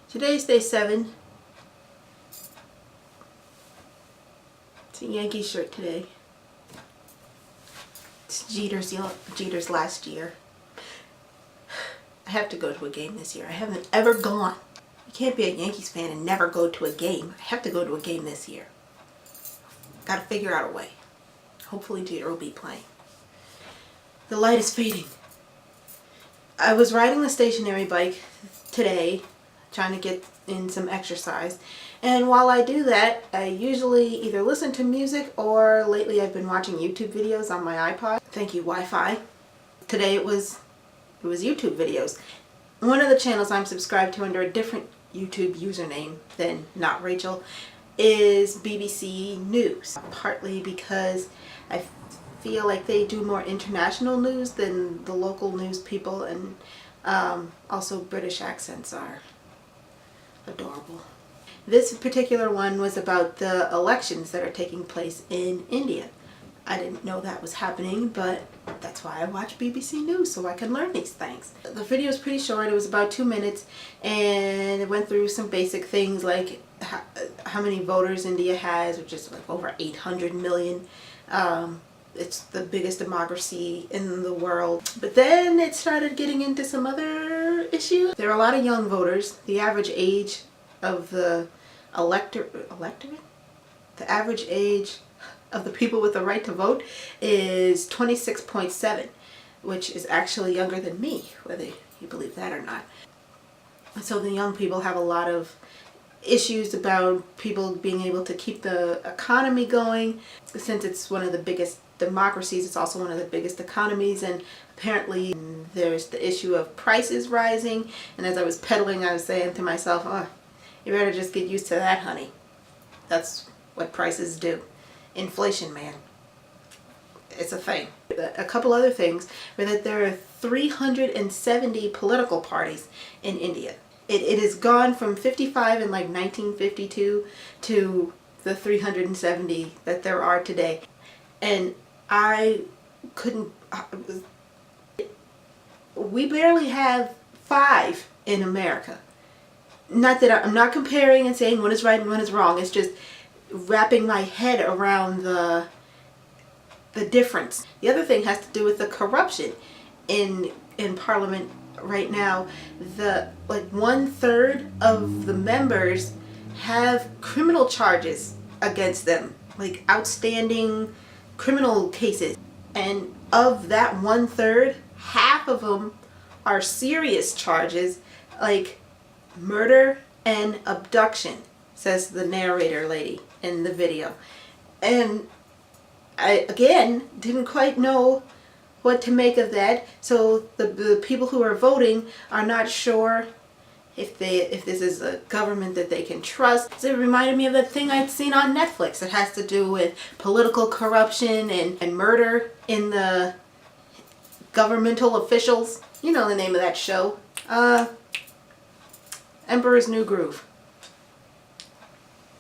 Today's day 7. It's a Yankee shirt today. It's Jeter's last year. I have to go to a game this year. I haven't ever gone. You can't be a Yankees fan and never go to a game. I have to go to a game this year. Got to figure out a way. Hopefully Jeter will be playing. The light is fading. I was riding the stationary bike today, trying to get in some exercise. And while I do that, I usually either listen to music or lately I've been watching YouTube videos on my iPod. Thank you, Wi-Fi. Today it was YouTube videos. One of the channels I'm subscribed to under a different YouTube username than notrachel is BBC News. Partly because I feel like they do more international news than the local news people, and also British accents are adorable. This particular one was about the elections that are taking place in India. I didn't know that was happening, but that's why I watch BBC News, so I can learn these things. The video is pretty short. It was about 2 minutes, and it went through some basic things like how many voters India has, which is like over 800 million. It's the biggest democracy in the world. But then it started getting into some other issues. There are a lot of young voters. The average age of the electorate? The average age of the people with the right to vote is 26.7, which is actually younger than me, whether you believe that or not. So the young people have a lot of issues about people being able to keep the economy going. Since it's one of the biggest democracies, it's also one of the biggest economies, and apparently there's the issue of prices rising. And as I was pedaling, I was saying to myself, oh, you better just get used to that, honey. That's what prices do. Inflation, man. It's a thing. A couple other things were that there are 370 political parties in India. It has gone from 55 in like 1952 to the 370 that there are today. And we barely have 5 in America. Not that I'm not comparing and saying one is right and one is wrong. It's just wrapping my head around the difference. The other thing has to do with the corruption in Parliament right now. Like 1/3 of the members have criminal charges against them, like outstanding criminal cases. And of that 1/3, half of them are serious charges, like murder and abduction, says the narrator lady in the video. And I, again, didn't quite know what to make of that. So the people who are voting are not sure if this is a government that they can trust. So it reminded me of that thing I'd seen on Netflix. It has to do with political corruption and murder in the governmental officials. You know the name of that show. Emperor's New Groove.